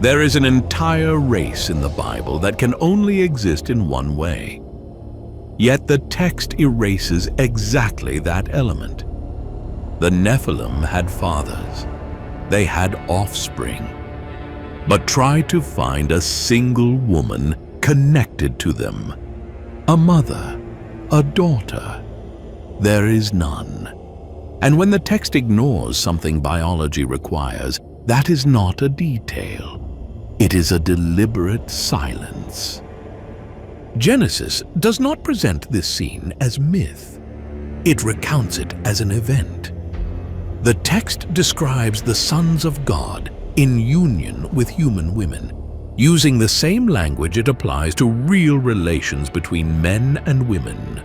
There is an entire race in the Bible that can only exist in one way. Yet the text erases exactly that element. The Nephilim had fathers. They had offspring. But try to find a single woman connected to them. A mother, a daughter. There is none. And when the text ignores something biology requires, that is not a detail. It is a deliberate silence. Genesis does not present this scene as myth. It recounts it as an event. The text describes the sons of God in union with human women, using the same language it applies to real relations between men and women.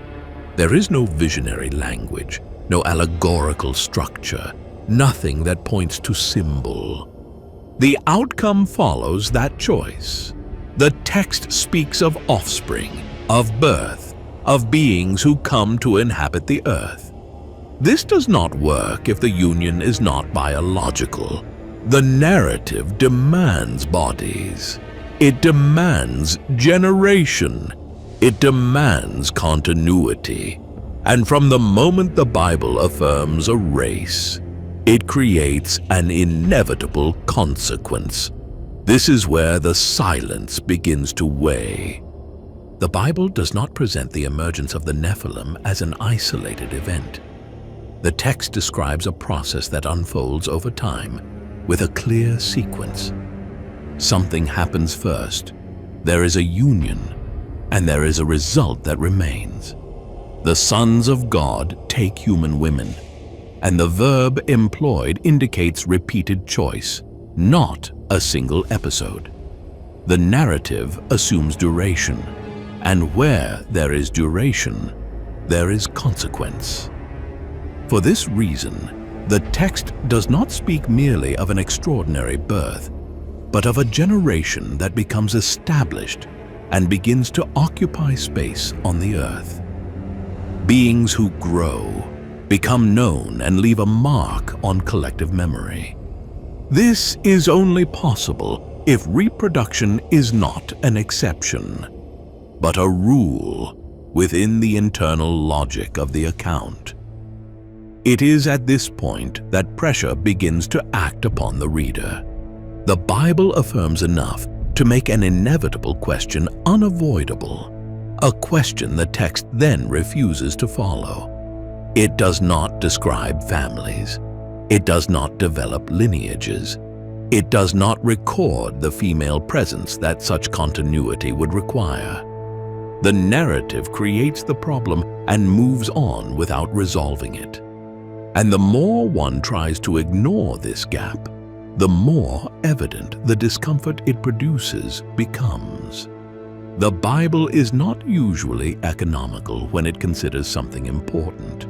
There is no visionary language, no allegorical structure, nothing that points to symbol. The outcome follows that choice. The text speaks of offspring, of birth, of beings who come to inhabit the earth. This does not work if the union is not biological. The narrative demands bodies. It demands generation. It demands continuity. And from the moment the Bible affirms a race, it creates an inevitable consequence. This is where the silence begins to weigh. The Bible does not present the emergence of the Nephilim as an isolated event. The text describes a process that unfolds over time with a clear sequence. Something happens first. There is a union, and there is a result that remains. The sons of God take human women, and the verb employed indicates repeated choice, not a single episode. The narrative assumes duration, and where there is duration, there is consequence. For this reason, the text does not speak merely of an extraordinary birth, but of a generation that becomes established and begins to occupy space on the earth. Beings who grow, become known, and leave a mark on collective memory. This is only possible if reproduction is not an exception, but a rule within the internal logic of the account. It is at this point that pressure begins to act upon the reader. The Bible affirms enough to make an inevitable question unavoidable, a question the text then refuses to follow. It does not describe families. It does not develop lineages. It does not record the female presence that such continuity would require. The narrative creates the problem and moves on without resolving it. And the more one tries to ignore this gap, the more evident the discomfort it produces becomes. The Bible is not usually economical when it considers something important.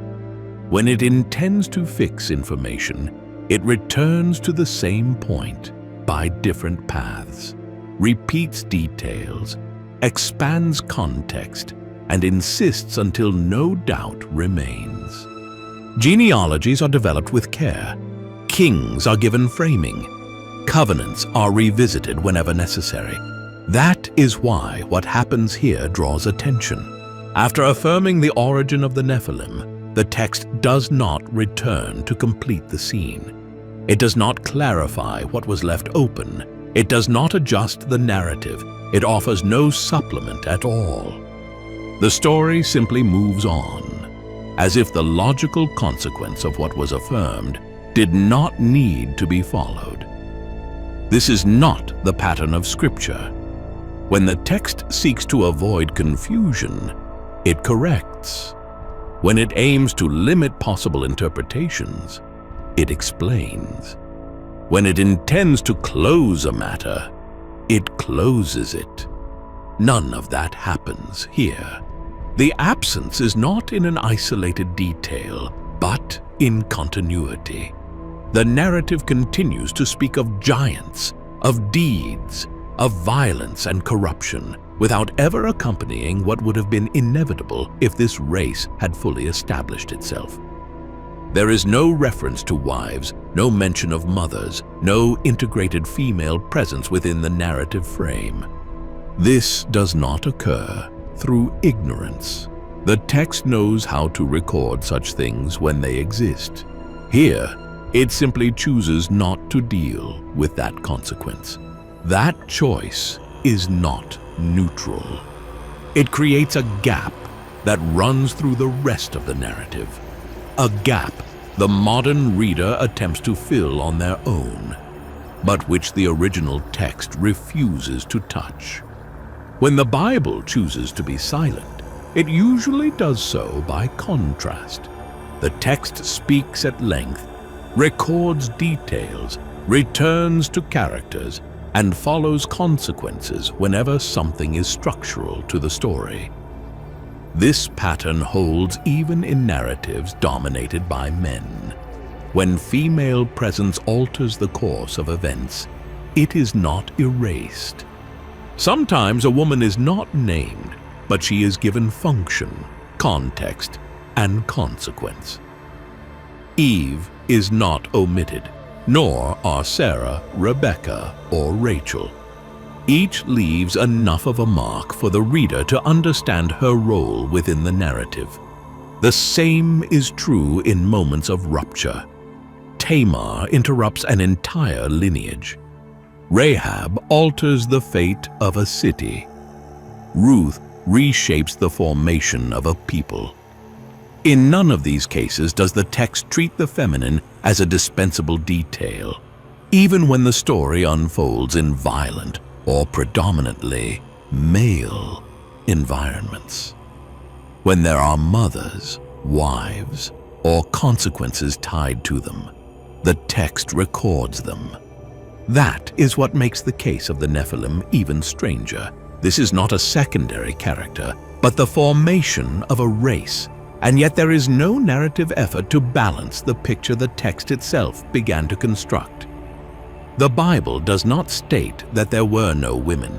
When it intends to fix information, it returns to the same point by different paths, repeats details, expands context, and insists until no doubt remains. Genealogies are developed with care. Kings are given framing. Covenants are revisited whenever necessary. That is why what happens here draws attention. After affirming the origin of the Nephilim, the text does not return to complete the scene. It does not clarify what was left open. It does not adjust the narrative. It offers no supplement at all. The story simply moves on, as if the logical consequence of what was affirmed did not need to be followed. This is not the pattern of Scripture. When the text seeks to avoid confusion, it corrects. When it aims to limit possible interpretations, it explains. When it intends to close a matter, it closes it. None of that happens here. The absence is not in an isolated detail, but in continuity. The narrative continues to speak of giants, of deeds, of violence and corruption, without ever accompanying what would have been inevitable if this race had fully established itself. There is no reference to wives, no mention of mothers, no integrated female presence within the narrative frame. This does not occur through ignorance. The text knows how to record such things when they exist. Here, it simply chooses not to deal with that consequence. That choice is not neutral. It creates a gap that runs through the rest of the narrative. A gap the modern reader attempts to fill on their own, but which the original text refuses to touch. When the Bible chooses to be silent, it usually does so by contrast. The text speaks at length, records details, returns to characters, and follows consequences whenever something is structural to the story. This pattern holds even in narratives dominated by men. When female presence alters the course of events, it is not erased. Sometimes a woman is not named, but she is given function, context, and consequence. Eve is not omitted, nor are Sarah, Rebecca, or Rachel. Each leaves enough of a mark for the reader to understand her role within the narrative. The same is true in moments of rupture. Tamar interrupts an entire lineage. Rahab alters the fate of a city. Ruth reshapes the formation of a people. In none of these cases does the text treat the feminine as a dispensable detail, even when the story unfolds in violent or predominantly male environments. When there are mothers, wives, or consequences tied to them, the text records them. That is what makes the case of the Nephilim even stranger. This is not a secondary character, but the formation of a race, and yet there is no narrative effort to balance the picture the text itself began to construct. The Bible does not state that there were no women,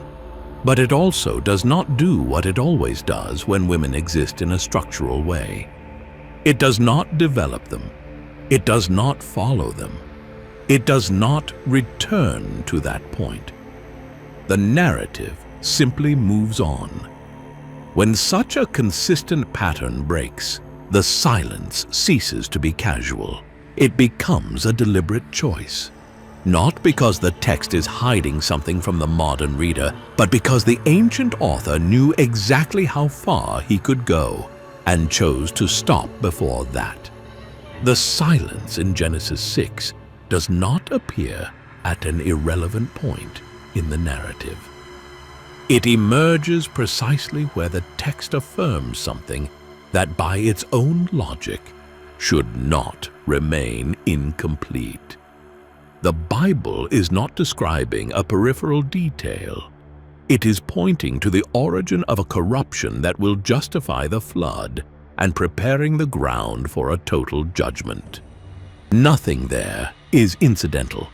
but it also does not do what it always does when women exist in a structural way. It does not develop them. It does not follow them. It does not return to that point. The narrative simply moves on. When such a consistent pattern breaks, the silence ceases to be casual. It becomes a deliberate choice. Not because the text is hiding something from the modern reader, but because the ancient author knew exactly how far he could go and chose to stop before that. The silence in Genesis 6 does not appear at an irrelevant point in the narrative. It emerges precisely where the text affirms something that by its own logic should not remain incomplete. The Bible is not describing a peripheral detail. It is pointing to the origin of a corruption that will justify the flood and preparing the ground for a total judgment. Nothing there is incidental.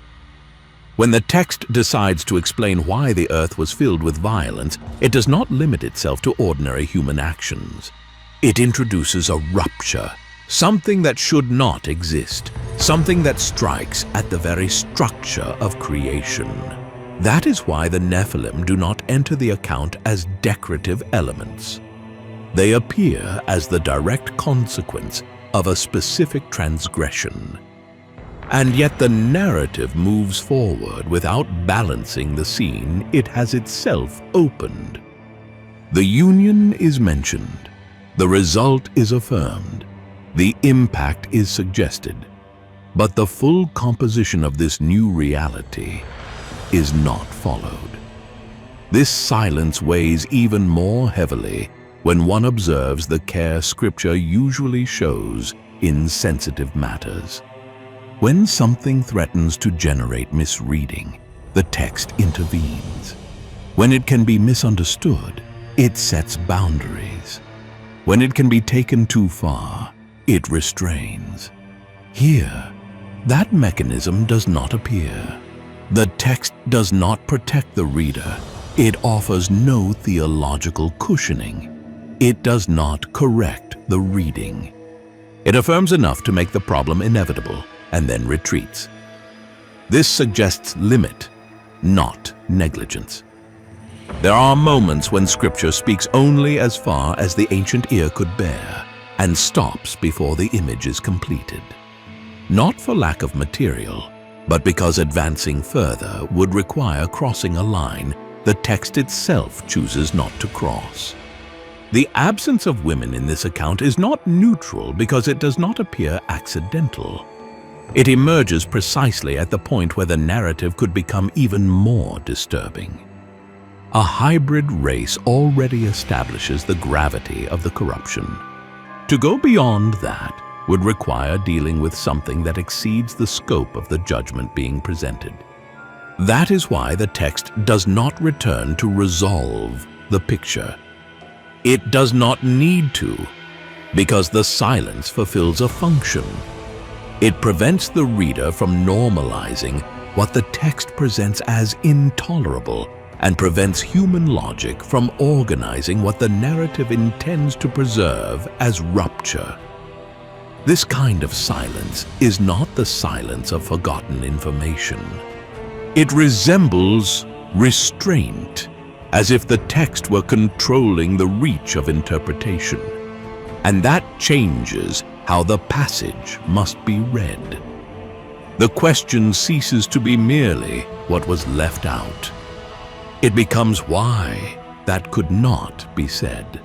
When the text decides to explain why the earth was filled with violence, it does not limit itself to ordinary human actions. It introduces a rupture, something that should not exist, something that strikes at the very structure of creation. That is why the Nephilim do not enter the account as decorative elements. They appear as the direct consequence of a specific transgression. And yet the narrative moves forward without balancing the scene it has itself opened. The union is mentioned. The result is affirmed. The impact is suggested. But the full composition of this new reality is not followed. This silence weighs even more heavily when one observes the care Scripture usually shows in sensitive matters. When something threatens to generate misreading, the text intervenes. When it can be misunderstood, it sets boundaries. When it can be taken too far, it restrains. Here, that mechanism does not appear. The text does not protect the reader. It offers no theological cushioning. It does not correct the reading. It affirms enough to make the problem inevitable. and then retreats. This suggests limit, not negligence. There are moments when Scripture speaks only as far as the ancient ear could bear and stops before the image is completed. Not for lack of material, but because advancing further would require crossing a line the text itself chooses not to cross. The absence of women in this account is not neutral because it does not appear accidental. It emerges precisely at the point where the narrative could become even more disturbing. A hybrid race already establishes the gravity of the corruption. To go beyond that would require dealing with something that exceeds the scope of the judgment being presented. That is why the text does not return to resolve the picture. It does not need to, because the silence fulfills a function. It prevents the reader from normalizing what the text presents as intolerable and prevents human logic from organizing what the narrative intends to preserve as rupture. This kind of silence is not the silence of forgotten information. It resembles restraint, as if the text were controlling the reach of interpretation. And that changes how the passage must be read. The question ceases to be merely what was left out. It becomes why that could not be said.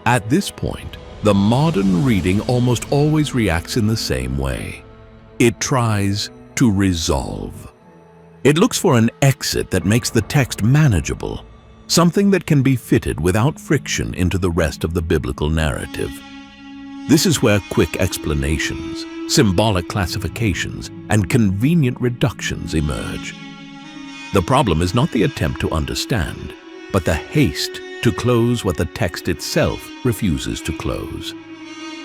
At this point, the modern reading almost always reacts in the same way. It tries to resolve. It looks for an exit that makes the text manageable, something that can be fitted without friction into the rest of the biblical narrative. This is where quick explanations, symbolic classifications, and convenient reductions emerge. The problem is not the attempt to understand, but the haste to close what the text itself refuses to close.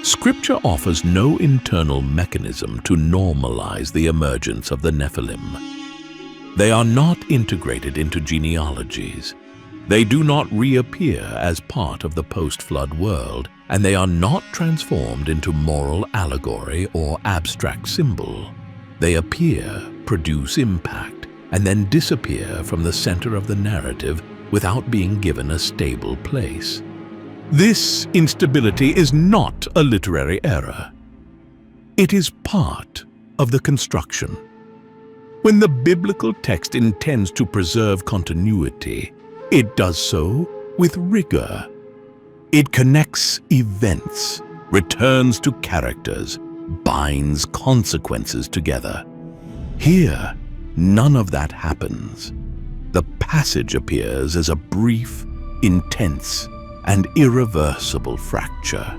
Scripture offers no internal mechanism to normalize the emergence of the Nephilim. They are not integrated into genealogies. They do not reappear as part of the post-flood world, and they are not transformed into moral allegory or abstract symbol. They appear, produce impact, and then disappear from the center of the narrative without being given a stable place. This instability is not a literary error. It is part of the construction. When the biblical text intends to preserve continuity, it does so with rigor. It connects events, returns to characters, binds consequences together. Here, none of that happens. The passage appears as a brief, intense, and irreversible fracture.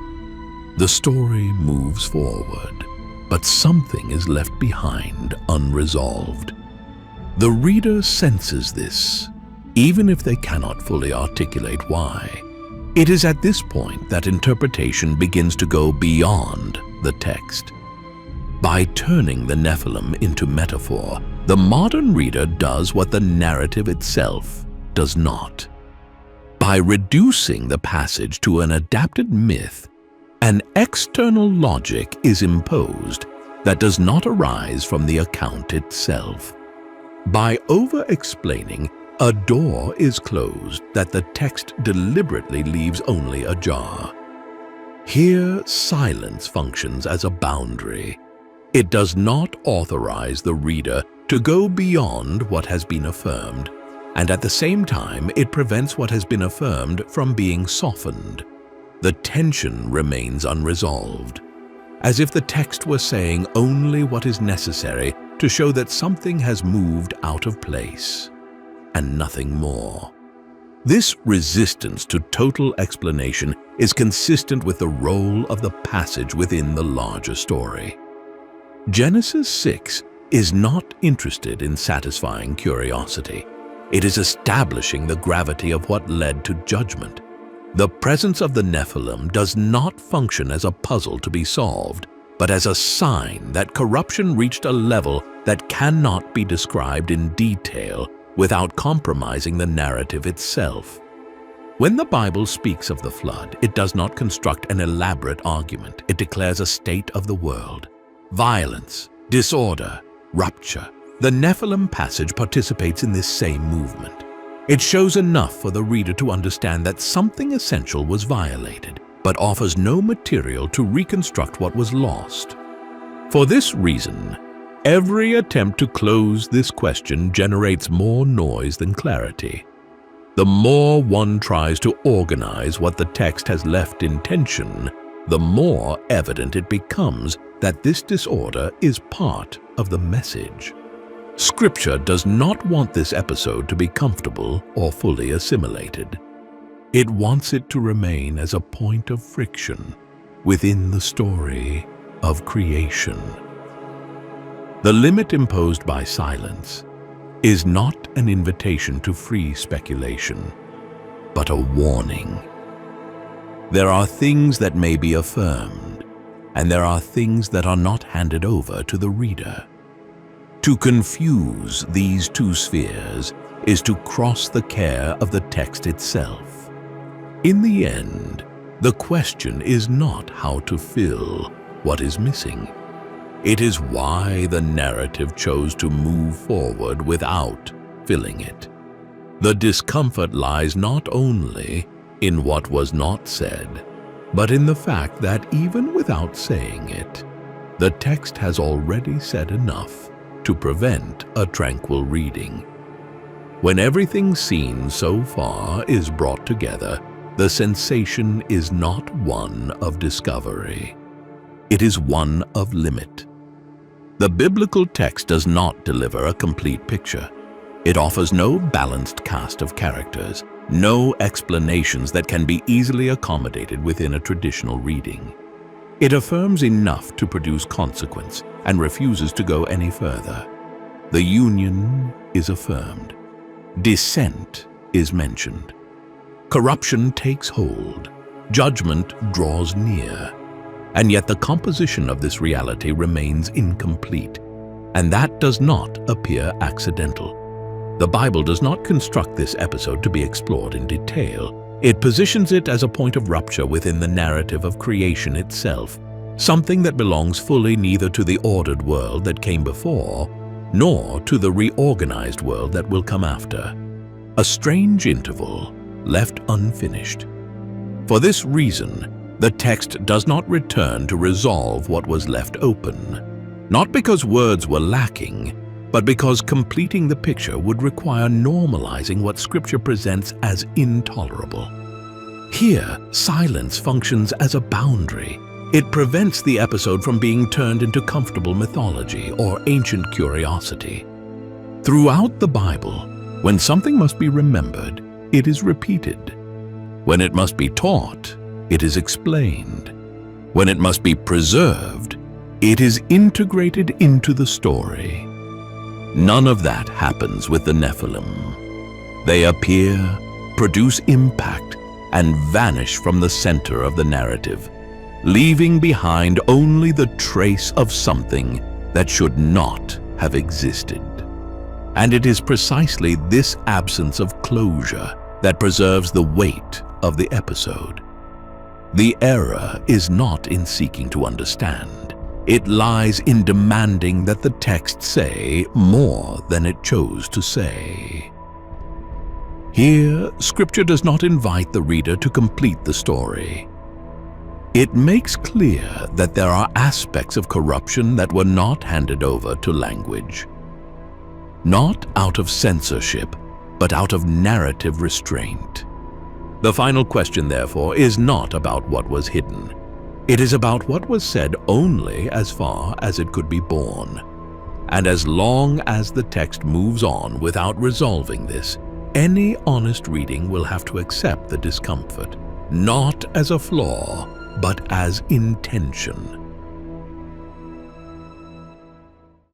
The story moves forward, but something is left behind unresolved. The reader senses this, even if they cannot fully articulate why. It is at this point that interpretation begins to go beyond the text. By turning the Nephilim into metaphor, the modern reader does what the narrative itself does not. By reducing the passage to an adapted myth, an external logic is imposed that does not arise from the account itself. By over-explaining, a door is closed that the text deliberately leaves only ajar. Here, silence functions as a boundary. It does not authorize the reader to go beyond what has been affirmed, and at the same time, it prevents what has been affirmed from being softened. The tension remains unresolved, as if the text were saying only what is necessary to show that something has moved out of place, and nothing more. This resistance to total explanation is consistent with the role of the passage within the larger story. Genesis 6 is not interested in satisfying curiosity. It is establishing the gravity of what led to judgment. The presence of the Nephilim does not function as a puzzle to be solved, but as a sign that corruption reached a level that cannot be described in detail without compromising the narrative itself. When the Bible speaks of the flood, it does not construct an elaborate argument. It declares a state of the world. Violence, Disorder, rupture. The Nephilim passage participates in this same movement. It shows enough for the reader to understand that something essential was violated, but offers no material to reconstruct what was lost. For this reason, every attempt to close this question generates more noise than clarity. The more one tries to organize what the text has left in tension, the more evident it becomes that this disorder is part of the message. Scripture does not want this episode to be comfortable or fully assimilated. It wants it to remain as a point of friction within the story of creation. The limit imposed by silence is not an invitation to free speculation, but a warning. There are things that may be affirmed, and there are things that are not handed over to the reader. To confuse these two spheres is to cross the care of the text itself. In the end, the question is not how to fill what is missing. It is why the narrative chose to move forward without filling it. The discomfort lies not only in what was not said, but in the fact that even without saying it, the text has already said enough to prevent a tranquil reading. When everything seen so far is brought together, the sensation is not one of discovery. It is one of limit. The biblical text does not deliver a complete picture. It offers no balanced cast of characters, no explanations that can be easily accommodated within a traditional reading. It affirms enough to produce consequence and refuses to go any further. The union is affirmed. Dissent is mentioned. Corruption takes hold. Judgment draws near. And yet the composition of this reality remains incomplete, and that does not appear accidental. The Bible does not construct this episode to be explored in detail. It positions it as a point of rupture within the narrative of creation itself, something that belongs fully neither to the ordered world that came before, nor to the reorganized world that will come after. A strange interval left unfinished. For this reason, the text does not return to resolve what was left open, not because words were lacking, but because completing the picture would require normalizing what Scripture presents as intolerable. Here, silence functions as a boundary. It prevents the episode from being turned into comfortable mythology or ancient curiosity. Throughout the Bible, when something must be remembered, it is repeated. When it must be taught, it is explained. When it must be preserved, it is integrated into the story. None of that happens with the Nephilim. They appear, produce impact, and vanish from the center of the narrative, leaving behind only the trace of something that should not have existed. And it is precisely this absence of closure that preserves the weight of the episode. The error is not in seeking to understand. It lies in demanding that the text say more than it chose to say. Here, Scripture does not invite the reader to complete the story. It makes clear that there are aspects of corruption that were not handed over to language. Not out of censorship, but out of narrative restraint. The final question, therefore, is not about what was hidden. It is about what was said only as far as it could be borne. And as long as the text moves on without resolving this, any honest reading will have to accept the discomfort, not as a flaw, but as intention.